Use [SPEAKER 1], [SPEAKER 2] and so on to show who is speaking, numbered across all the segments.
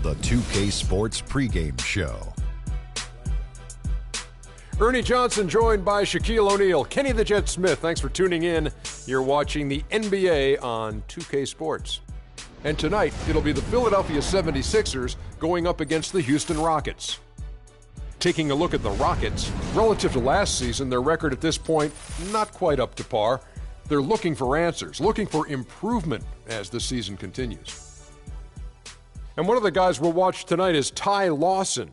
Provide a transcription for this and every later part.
[SPEAKER 1] the 2K Sports pregame show.
[SPEAKER 2] Ernie Johnson joined by Shaquille O'Neal. Kenny the Jet Smith, thanks for tuning in. You're watching the NBA on 2K Sports. And tonight, it'll be the Philadelphia 76ers going up against the Houston Rockets. Taking a look at the Rockets, relative to last season, their record at this point, not quite up to par. They're looking for answers, looking for improvement as the season continues. And one of the guys we'll watch tonight is Ty Lawson.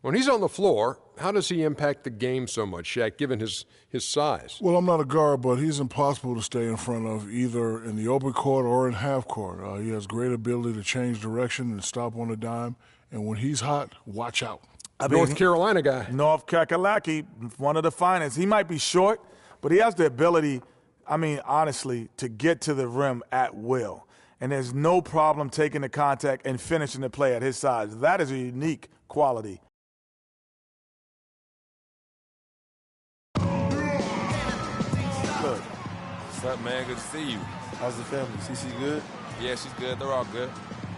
[SPEAKER 2] When he's on the floor, how does he impact the game so much, Shaq, given his size?
[SPEAKER 3] Well, I'm not a guard, but he's impossible to stay in front of either in the open court or in half court. He has great ability to change direction and stop on a dime. And when he's hot, watch out.
[SPEAKER 2] North Carolina guy.
[SPEAKER 4] North Kakalaki, one of the finest. He might be short, but he has the ability, honestly, to get to the rim at will. And there's no problem taking the contact and finishing the play at his size. That is a unique quality.
[SPEAKER 5] What's up, man? Good to see you.
[SPEAKER 6] How's the family? CC good?
[SPEAKER 5] Yeah, she's good. They're all good.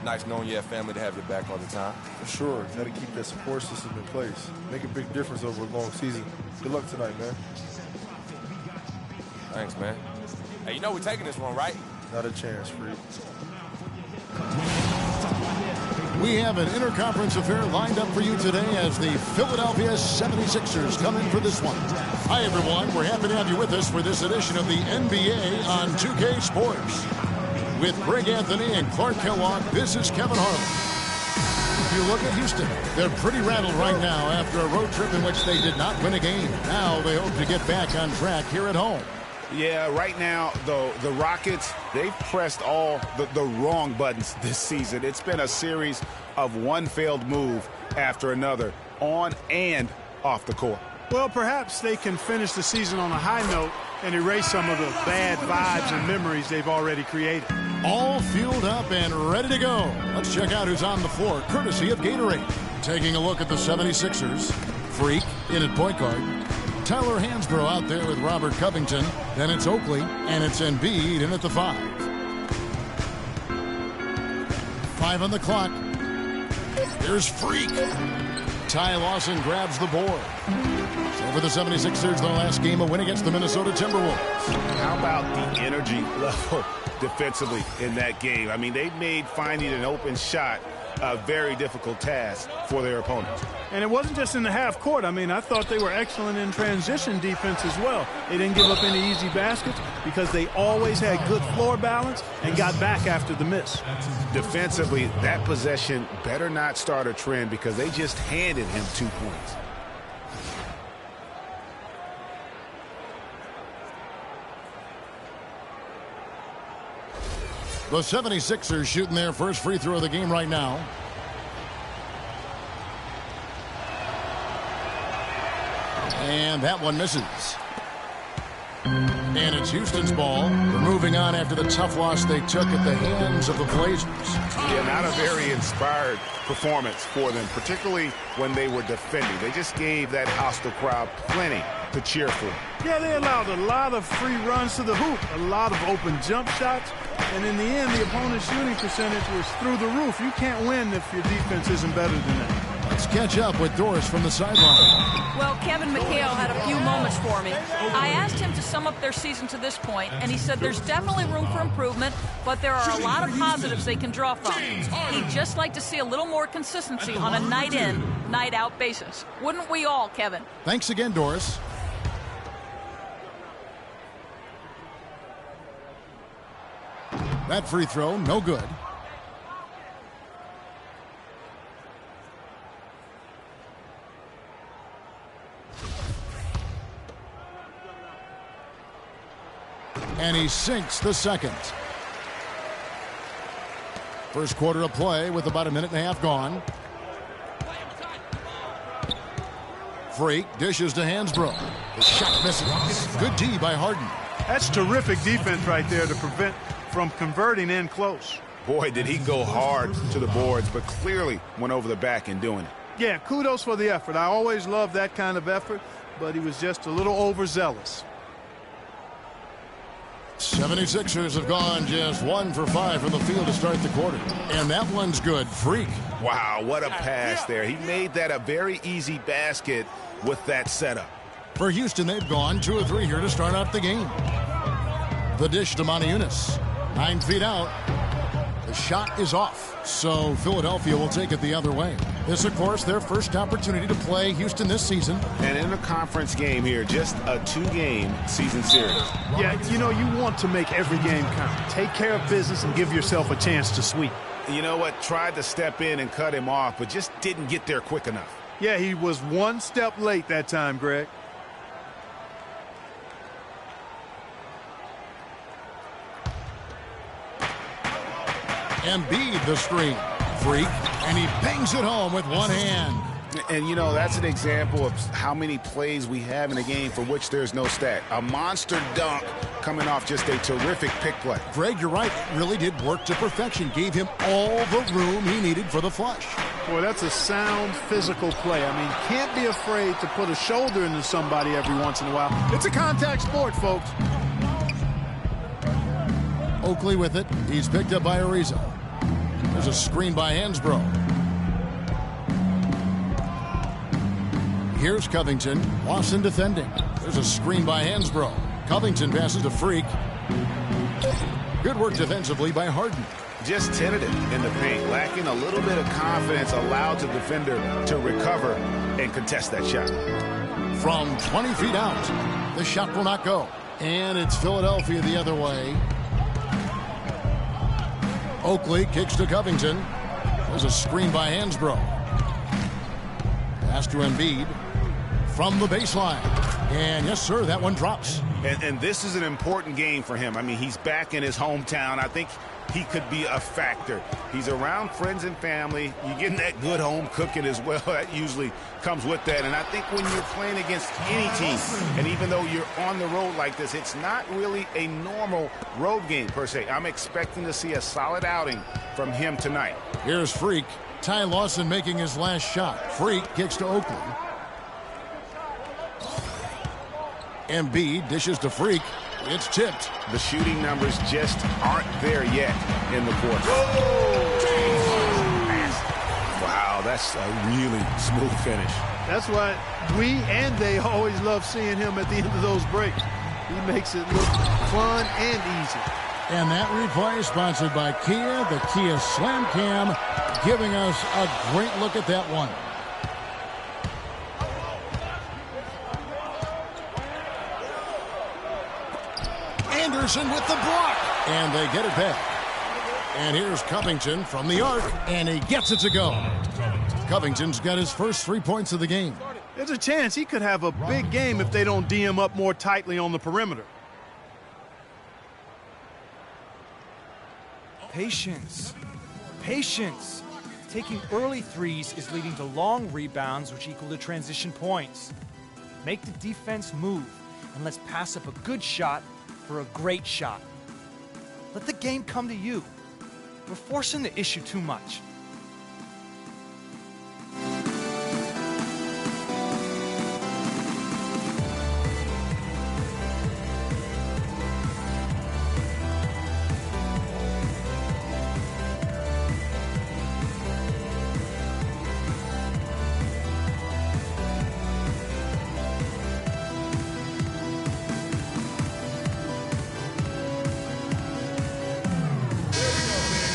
[SPEAKER 5] Nice knowing you have family to have your back all the time.
[SPEAKER 6] For sure. Got to keep that support system in place. Make a big difference over a long season. Good luck tonight, man.
[SPEAKER 5] Thanks, man. Hey, you know we're taking this one, right?
[SPEAKER 6] Not a chance, Freak.
[SPEAKER 7] We have an interconference affair lined up for you today as the Philadelphia 76ers come in for this one. Hi, everyone. We're happy to have you with us for this edition of the NBA on 2K Sports. With Greg Anthony and Clark Kellogg, this is Kevin Harlan. If you look at Houston, they're pretty rattled right now after a road trip in which they did not win a game. Now they hope to get back on track here at home.
[SPEAKER 8] Yeah, right now, the Rockets, they've pressed all the wrong buttons this season. It's been a series of one failed move after another, on and off the court.
[SPEAKER 9] Well, perhaps they can finish the season on a high note and erase some of the bad vibes and memories they've already created.
[SPEAKER 7] All fueled up and ready to go. Let's check out who's on the floor, courtesy of Gatorade. Taking a look at the 76ers. Freak in at point guard. Tyler Hansbrough out there with Robert Covington. Then it's Oakley, and it's Embiid in at the 5. 5 on the clock. Here's Freak. Ty Lawson grabs the board. So for the 76ers, their last game a win against the Minnesota Timberwolves.
[SPEAKER 8] How about the energy level defensively in that game? I mean, they made finding an open shot a very difficult task for their opponents.
[SPEAKER 9] And it wasn't just in the half court. I thought they were excellent in transition defense as well. They didn't give up any easy baskets because they always had good floor balance and got back after the miss.
[SPEAKER 8] Defensively, that possession better not start a trend because they just handed him 2 points.
[SPEAKER 7] The 76ers shooting their first free throw of the game right now. And that one misses. And it's Houston's ball. They're moving on after the tough loss they took at the hands of the Blazers.
[SPEAKER 8] Yeah, not a very inspired performance for them, particularly when they were defending. They just gave that hostile crowd plenty to cheer for.
[SPEAKER 9] Yeah, they allowed a lot of free runs to the hoop, a lot of open jump shots, and in the end, the opponent's shooting percentage was through the roof. You can't win if your defense isn't better than that.
[SPEAKER 7] Let's catch up with Doris from the sideline.
[SPEAKER 10] Well, Kevin McHale had a few moments for me. I asked him to sum up their season to this point, and he said there's definitely room for improvement, but there are a lot of positives they can draw from. He'd just like to see a little more consistency on a night-in, night-out basis. Wouldn't we all, Kevin?
[SPEAKER 7] Thanks again, Doris. That free throw, no good. And he sinks the second. First quarter of play with about a minute and a half gone. Freak dishes to Hansbrough. The shot misses. Good D by Harden.
[SPEAKER 9] That's terrific defense right there to prevent from converting in close.
[SPEAKER 8] Boy, did he go hard to the boards, but clearly went over the back in doing it.
[SPEAKER 9] Yeah, kudos for the effort. I always love that kind of effort, but he was just a little overzealous.
[SPEAKER 7] 76ers have gone just 1 for 5 from the field to start the quarter. And that one's good. Freak.
[SPEAKER 8] Wow, what a pass there. He made that a very easy basket with that setup.
[SPEAKER 7] For Houston, they've gone 2 of 3 here to start out the game. The dish to Moniunas. 9 feet out. The shot is off. So Philadelphia will take it the other way. This, of course, their first opportunity to play Houston this season.
[SPEAKER 8] And in a conference game here, just a 2-game season series.
[SPEAKER 9] Yeah, you know, you want to make every game count. Take care of business and give yourself a chance to sweep.
[SPEAKER 8] You know what? Tried to step in and cut him off, but just didn't get there quick enough.
[SPEAKER 9] Yeah, he was 1 step late that time, Greg.
[SPEAKER 7] Embiid the screen. Freak. And he bangs it home with one hand.
[SPEAKER 8] And, you know, that's an example of how many plays we have in a game for which there's no stat. A monster dunk coming off just a terrific pick play.
[SPEAKER 7] Greg, you're right. It really did work to perfection. Gave him all the room he needed for the flush.
[SPEAKER 9] Boy, that's a sound physical play. I mean, can't be afraid to put a shoulder into somebody every once in a while. It's a contact sport, folks.
[SPEAKER 7] Oakley with it. He's picked up by Ariza. There's a screen by Hansbrough. Here's Covington. Lawson defending. There's a screen by Hansbrough. Covington passes to Freak. Good work defensively by Harden.
[SPEAKER 8] Just tentative in the paint, lacking a little bit of confidence, allowed the defender to recover and contest that shot.
[SPEAKER 7] From 20 feet out, the shot will not go. And it's Philadelphia the other way. Oakley kicks to Covington. There's a screen by Hansbrough. Pass to Embiid from the baseline. And yes, sir, that one drops.
[SPEAKER 8] And this is an important game for him. I mean, he's back in his hometown. I think he could be a factor. He's around friends and family. You're getting that good home cooking as well. That usually comes with that. And I think when you're playing against any team, and even though you're on the road like this, it's not really a normal road game per se. I'm expecting to see a solid outing from him tonight.
[SPEAKER 7] Here's Freak. Ty Lawson making his last shot. Freak kicks to Oakley. Embiid dishes to Freak. It's tipped.
[SPEAKER 8] The shooting numbers just aren't there yet in the quarter. Wow, that's a really smooth finish.
[SPEAKER 9] That's why we and they always love seeing him at the end of those breaks. He makes it look fun and easy.
[SPEAKER 7] And that replay sponsored by Kia, the Kia Slam Cam, giving us a great look at that one. Anderson with the block. And they get it back. And here's Covington from the arc. And he gets it to go. Covington's got his first 3 points of the game.
[SPEAKER 9] There's a chance he could have a big game if they don't D him up more tightly on the perimeter.
[SPEAKER 11] Patience. Patience. Taking early threes is leading to long rebounds, which equal to transition points. Make the defense move, and let's pass up a good shot for a great shot. Let the game come to you. We're forcing the issue too much.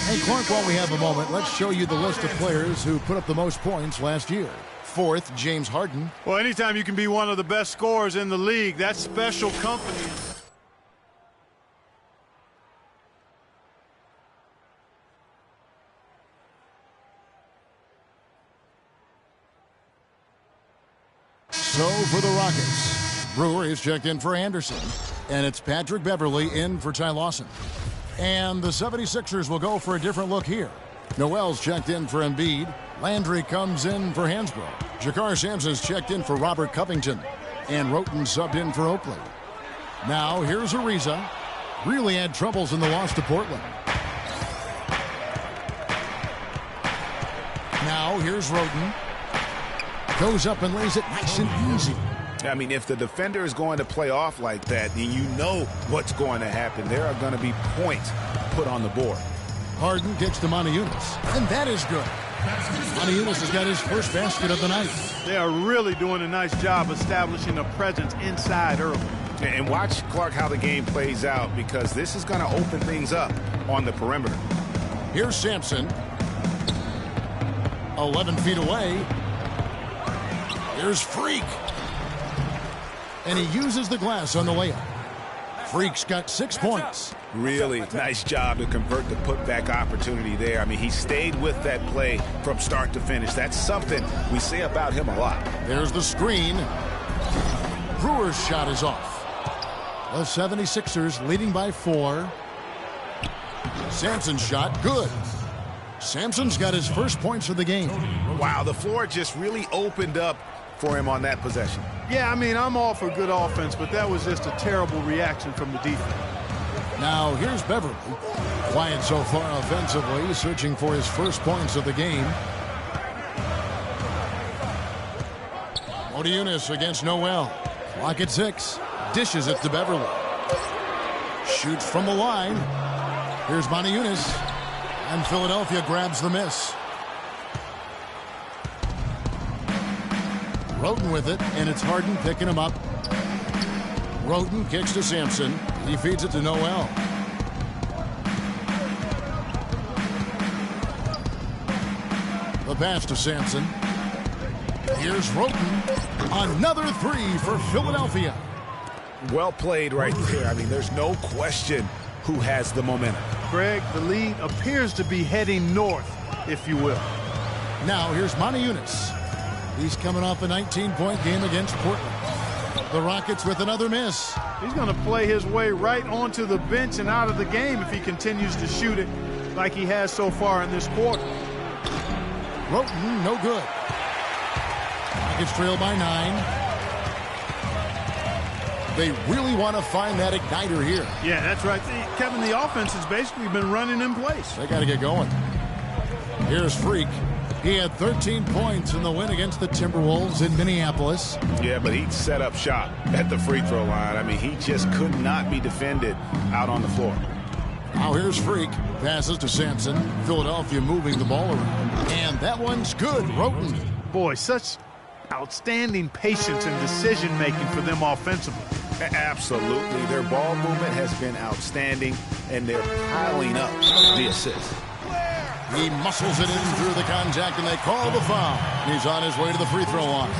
[SPEAKER 7] Hey, Clark, while we have a moment, let's show you the list of players who put up the most points last year. Fourth, James Harden.
[SPEAKER 9] Well, anytime you can be one of the best scorers in the league, that's special company.
[SPEAKER 7] So for the Rockets, Brewer is checked in for Anderson, and it's Patrick Beverley in for Ty Lawson. And the 76ers will go for a different look here. Noel's checked in for Embiid. Landry comes in for Hansbrough. Jakar Sampson's checked in for Robert Covington. And Roten subbed in for Oakley. Now here's Ariza. Really had troubles in the loss to Portland. Now here's Roten. Goes up and lays it nice and easy.
[SPEAKER 8] I mean, if the defender is going to play off like that, then you know what's going to happen. There are going to be points put on the board.
[SPEAKER 7] Harden gets to Moniunas, and that is good. Moniunas has got his first basket of the night.
[SPEAKER 9] They are really doing a nice job establishing a presence inside early.
[SPEAKER 8] And watch, Clark, how the game plays out, because this is going to open things up on the perimeter.
[SPEAKER 7] Here's Sampson. 11 feet away. Here's Freak. And he uses the glass on the layup. Freak's got 6 points.
[SPEAKER 8] Really nice job to convert the putback opportunity there. I mean, he stayed with that play from start to finish. That's something we say about him a lot.
[SPEAKER 7] There's the screen. Brewer's shot is off. The 76ers leading by 4. Sampson's shot, good. Sampson's got his first points of the game.
[SPEAKER 8] Wow, the floor just really opened up for him on that possession.
[SPEAKER 9] Yeah, I mean, I'm all for good offense, but that was just a terrible reaction from the defense.
[SPEAKER 7] Now, here's Beverly. Quiet so far offensively, searching for his first points of the game. Moniunas against Noel. Clock at 6. Dishes it to Beverly. Shoots from the line. Here's Moniunas. And Philadelphia grabs the miss. Roten with it, and it's Harden picking him up. Roten kicks to Sampson. He feeds it to Noel. The pass to Sampson. Here's Roten. Another 3 for Philadelphia.
[SPEAKER 8] Well played right there. I mean, there's no question who has the momentum.
[SPEAKER 9] Greg, the lead appears to be heading north, if you will.
[SPEAKER 7] Now here's Moniunas. He's coming off a 19-point game against Portland. The Rockets with another miss.
[SPEAKER 9] He's going to play his way right onto the bench and out of the game if he continues to shoot it like he has so far in this quarter.
[SPEAKER 7] Roten, no good. Rockets trail by 9. They really want to find that igniter here.
[SPEAKER 9] Yeah, that's right. Kevin, the offense has basically been running in place.
[SPEAKER 7] They got to get going. Here's Freak. He had 13 points in the win against the Timberwolves in Minneapolis.
[SPEAKER 8] Yeah, but he set up shop at the free throw line. I mean, he just could not be defended out on the floor.
[SPEAKER 7] Now here's Freak. Passes to Sampson. Philadelphia moving the ball around. And that one's good. Roten.
[SPEAKER 9] Boy, such outstanding patience and decision-making for them offensively.
[SPEAKER 8] Absolutely. Their ball movement has been outstanding, and they're piling up the assists.
[SPEAKER 7] He muscles it in through the contact, and they call the foul. He's on his way to the free throw line.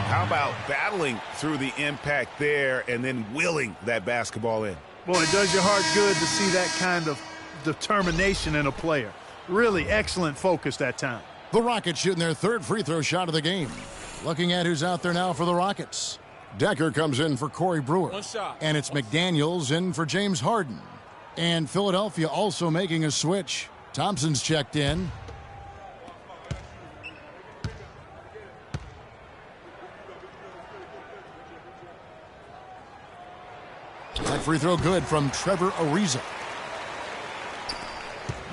[SPEAKER 8] How about battling through the impact there and then willing that basketball in?
[SPEAKER 9] Boy, it does your heart good to see that kind of determination in a player. Really excellent focus that time.
[SPEAKER 7] The Rockets shooting their third free throw shot of the game. Looking at who's out there now for the Rockets. Decker comes in for Corey Brewer. And it's McDaniels in for James Harden. And Philadelphia also making a switch. Thompson's checked in. That free throw good from Trevor Ariza.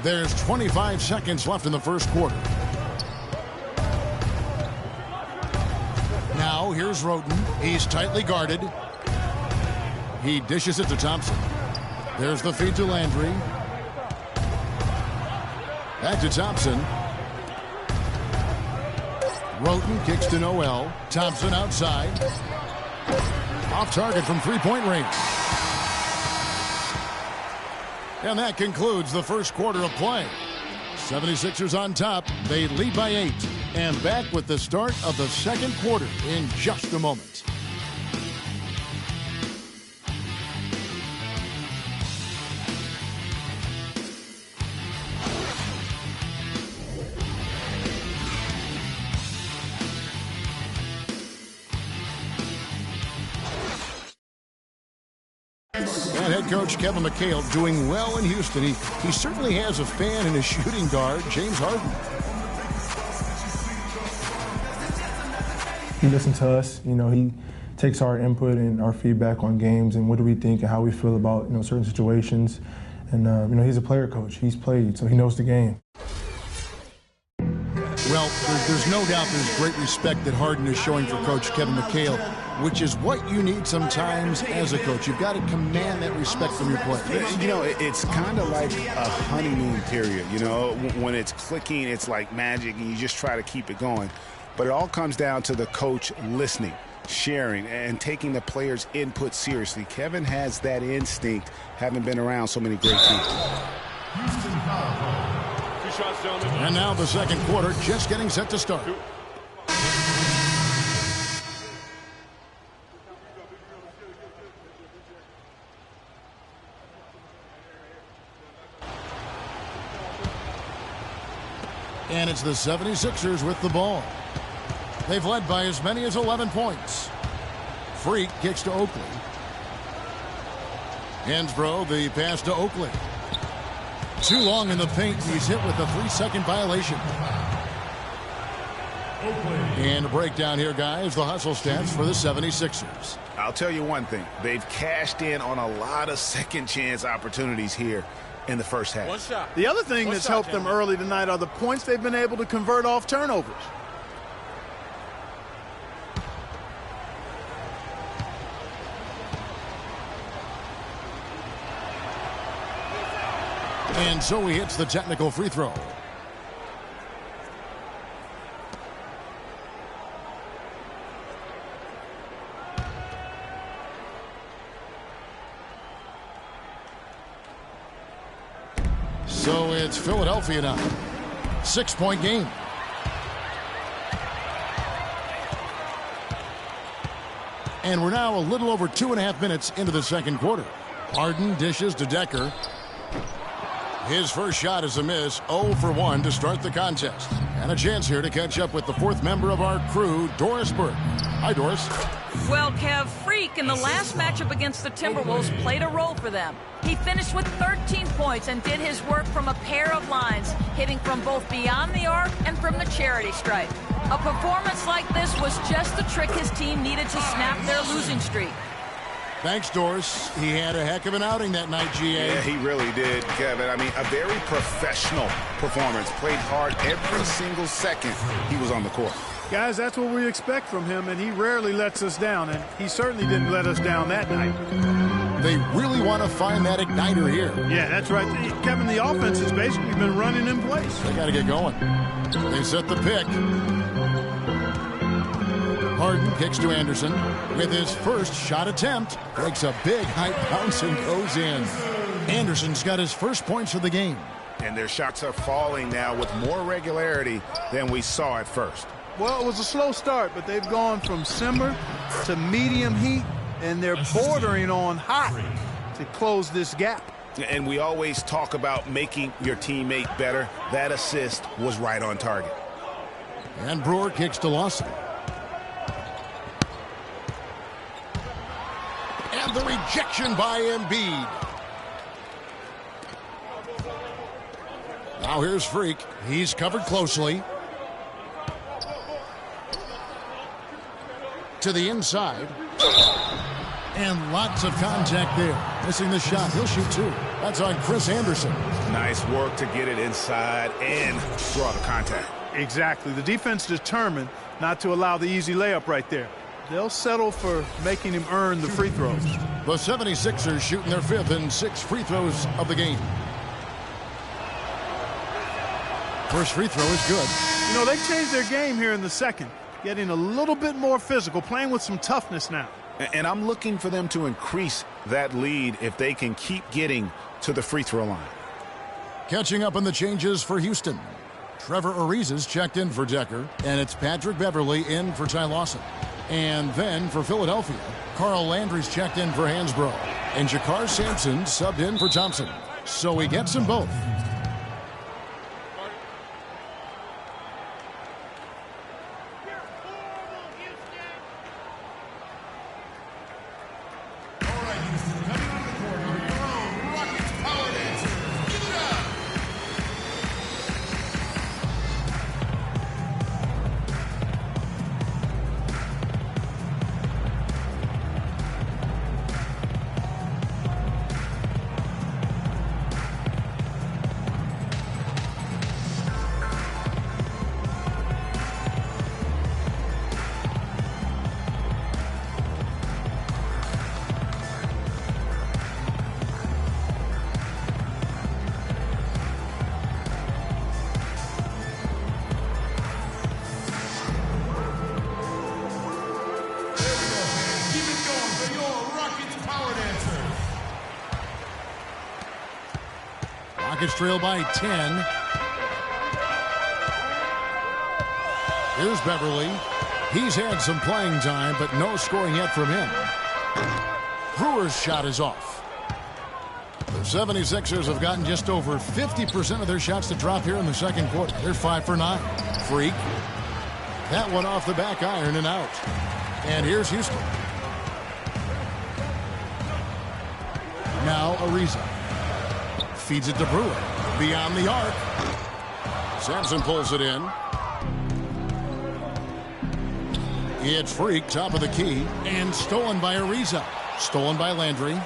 [SPEAKER 7] There's 25 seconds left in the first quarter. Now here's Roten. He's tightly guarded. He dishes it to Thompson. There's the feed to Landry. Back to Thompson. Roten kicks to Noel. Thompson outside. Off target from three-point range. And that concludes the first quarter of play. 76ers on top. They lead by 8. And back with the start of the second quarter in just a moment. And head coach Kevin McHale doing well in Houston. He certainly has a fan and a shooting guard, James Harden.
[SPEAKER 12] He listens to us. You know, he takes our input and our feedback on games and what do we think and how we feel about, you know, certain situations. And, you know, he's a player coach. He's played, so he knows the game.
[SPEAKER 7] Well, there's no doubt there's great respect that Harden is showing for Coach Kevin McHale. which is what you need sometimes as a coach. You've got to command that respect from your players.
[SPEAKER 8] You know, it's kind of like a honeymoon period. You know, when it's clicking, it's like magic, and you just try to keep it going. But it all comes down to the coach listening, sharing, and taking the players' input seriously. Kevin has that instinct, having been around so many great teams.
[SPEAKER 7] And now the second quarter just getting set to start. And it's the 76ers with the ball. They've led by as many as 11 points. Freak kicks to Oakley. Hansbrough, the pass to Oakley. Too long in the paint. He's hit with a 3-second violation. And a breakdown here, guys. The hustle stats for the 76ers.
[SPEAKER 8] I'll tell you one thing. They've cashed in on a lot of second chance opportunities here in the first half.
[SPEAKER 9] The other thing that's helped them early tonight are the points they've been able to convert off turnovers.
[SPEAKER 7] And so he hits the technical free throw. So it's Philadelphia now. 6-point game. And we're now a little over 2.5 minutes into the second quarter. Harden dishes to Decker. His first shot is a miss, 0 for 1 to start the contest. And a chance here to catch up with the fourth member of our crew, Doris Burke. Hi, Doris.
[SPEAKER 10] Well, Kev, Freak in the last matchup against the Timberwolves played a role for them. He finished with 13 points and did his work from a pair of lines, hitting from both beyond the arc and from the charity stripe. A performance like this was just the trick his team needed to snap their losing streak.
[SPEAKER 7] Thanks, Doris. He had a heck of an outing that night, GA.
[SPEAKER 8] Yeah, he really did, Kevin. I mean, a very professional performance. Played hard every single second he was on the court.
[SPEAKER 9] Guys, that's what we expect from him, and he rarely lets us down, and he certainly didn't let us down that night.
[SPEAKER 7] They really want to find that igniter here.
[SPEAKER 9] Yeah, that's right. Kevin, the offense has basically been running in place.
[SPEAKER 7] They got to get going. They set the pick. Harden kicks to Anderson with his first shot attempt. Breaks a big high bounce and goes in. Anderson's got his first points of the game.
[SPEAKER 8] And their shots are falling now with more regularity than we saw at first.
[SPEAKER 9] Well, it was a slow start, but they've gone from simmer to medium heat, and they're bordering on hot to close this gap.
[SPEAKER 8] And we always talk about making your teammate better. That assist was right on target.
[SPEAKER 7] And Brewer kicks to Lawson. And the rejection by Embiid. Now here's Freak. He's covered closely. To the inside. And lots of contact there. Missing the shot. He'll shoot two. That's on Chris Anderson.
[SPEAKER 8] Nice work to get it inside and draw the contact.
[SPEAKER 9] Exactly. The defense determined not to allow the easy layup right there. They'll settle for making him earn the free throws.
[SPEAKER 7] The 76ers shooting their fifth and sixth free throws of the game. First free throw is good.
[SPEAKER 9] You know, they've changed their game here in the second. Getting a little bit more physical, playing with some toughness now.
[SPEAKER 8] And I'm looking for them to increase that lead if they can keep getting to the free throw line.
[SPEAKER 7] Catching up on the changes for Houston. Trevor Ariza's checked in for Decker, and it's Patrick Beverley in for Ty Lawson. And then for Philadelphia, Carl Landry's checked in for Hansbrough, and Jakar Sampson subbed in for Thompson. So he gets them both. Rockets trail by 10. Here's Beverly. He's had some playing time, but no scoring yet from him. Brewer's shot is off. The 76ers have gotten just over 50% of their shots to drop here in the second quarter. They're 5 for 9. Freak. That one off the back iron and out. And here's Houston. Now Ariza. Feeds it to Brewer. Beyond the arc. Sampson pulls it in. It's Freak, top of the key, and stolen by Ariza. Stolen by Landry.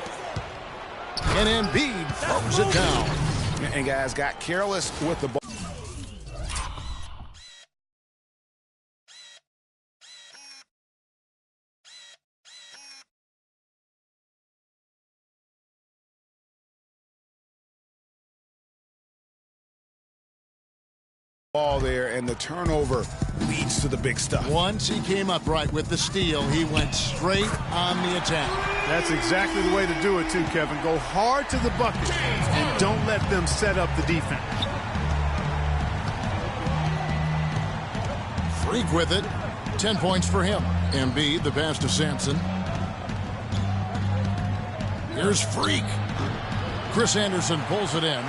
[SPEAKER 7] And Embiid throws it down.
[SPEAKER 8] And guys got careless with the ball. Ball there, and the turnover leads to the big stuff.
[SPEAKER 7] Once he came upright with the steal, he went straight on the attack.
[SPEAKER 9] That's exactly the way to do it too, Kevin. Go hard to the bucket and don't let them set up the defense.
[SPEAKER 7] Freak with it. 10 points for him. Embiid, the pass to Sampson. Here's Freak. Chris Anderson pulls it in.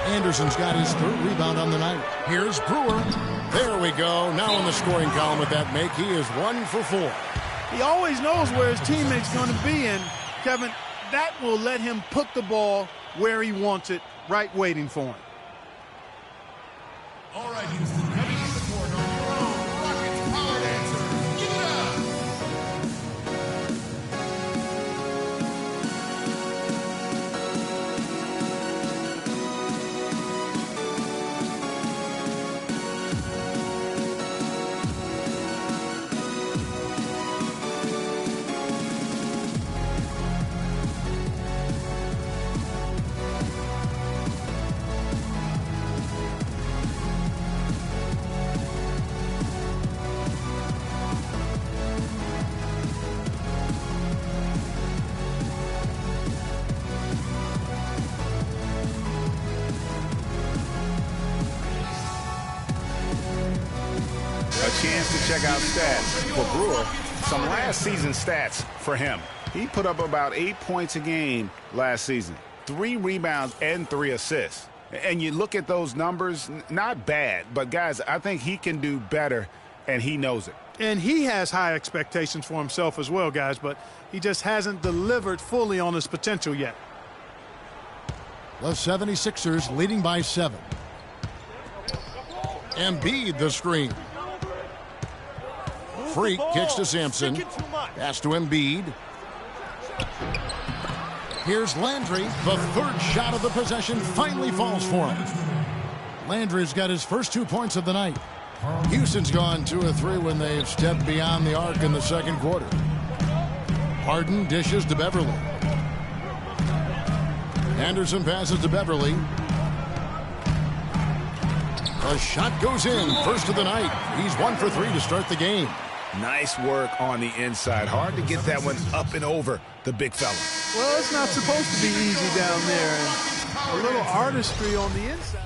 [SPEAKER 7] Anderson's got his third rebound on the night. Here's Brewer. There we go. Now in the scoring column with that make, he is 1 for 4.
[SPEAKER 9] He always knows where his teammate's going to be, and Kevin, that will let him put the ball where he wants it, right waiting for him.
[SPEAKER 13] All right, Houston, coming to the court on your own Rockets Power Dancer. Give it up!
[SPEAKER 8] Chance to check out stats for Brewer. Some last season stats for him. He put up about 8 points a game last season. 3 rebounds and 3 assists. And you look at those numbers, not bad. But, guys, I think he can do better, and he knows it.
[SPEAKER 9] And he has high expectations for himself as well, guys, but he just hasn't delivered fully on his potential yet.
[SPEAKER 7] The 76ers leading by 7. Embiid the screen. Freak kicks to Sampson. Pass to Embiid. Here's Landry. The third shot of the possession finally falls for him. Landry's got his first 2 points of the night. Houston's gone 2 of 3 when they've stepped beyond the arc in the second quarter. Harden dishes to Beverly. Anderson passes to Beverly. A shot goes in. First of the night. He's 1 for 3 to start the game.
[SPEAKER 8] Nice work on the inside. Hard to get that one up and over the big fella.
[SPEAKER 9] Well, it's not supposed to be easy down there. And a little artistry on the inside.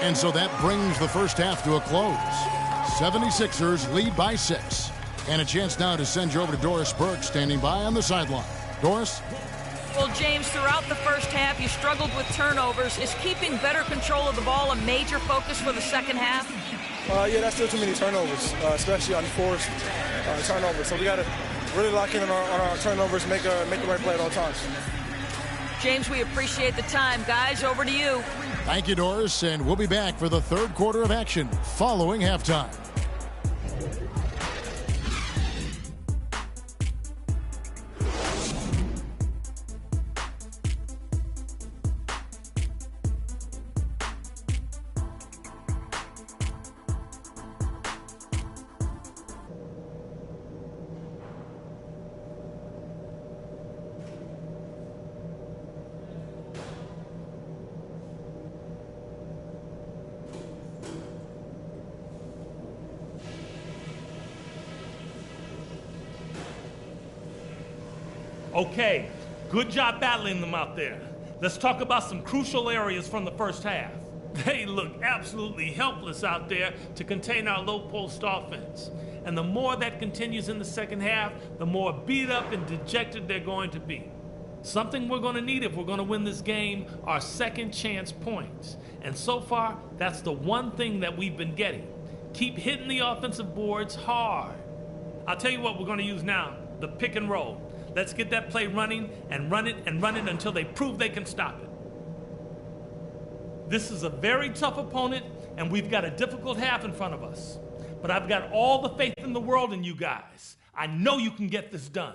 [SPEAKER 7] And so that brings the first half to a close. 76ers lead by 6. And a chance now to send you over to Doris Burke, standing by on the sideline. Doris?
[SPEAKER 10] Well, James, throughout the first half, you struggled with turnovers. Is keeping better control of the ball a major focus for the second half?
[SPEAKER 14] Yeah, that's still too many turnovers, especially on forced turnovers. So we got to really lock in on our turnovers, make the right play at all times.
[SPEAKER 10] James, we appreciate the time. Guys, over to you.
[SPEAKER 7] Thank you, Doris, and we'll be back for the third quarter of action following halftime.
[SPEAKER 15] Okay, Good job battling them out there. Let's talk about some crucial areas from the first half. They look absolutely helpless out there to contain our low-post offense. And the more that continues in the second half, the more beat up and dejected they're going to be. Something we're going to need if we're going to win this game are second chance points. And so far, that's the one thing that we've been getting. Keep hitting the offensive boards hard. I'll tell you what we're going to use now, the pick and roll. Let's get that play running and run it until they prove they can stop it. This is a very tough opponent, and we've got a difficult half in front of us. But I've got all the faith in the world in you guys. I know you can get this done.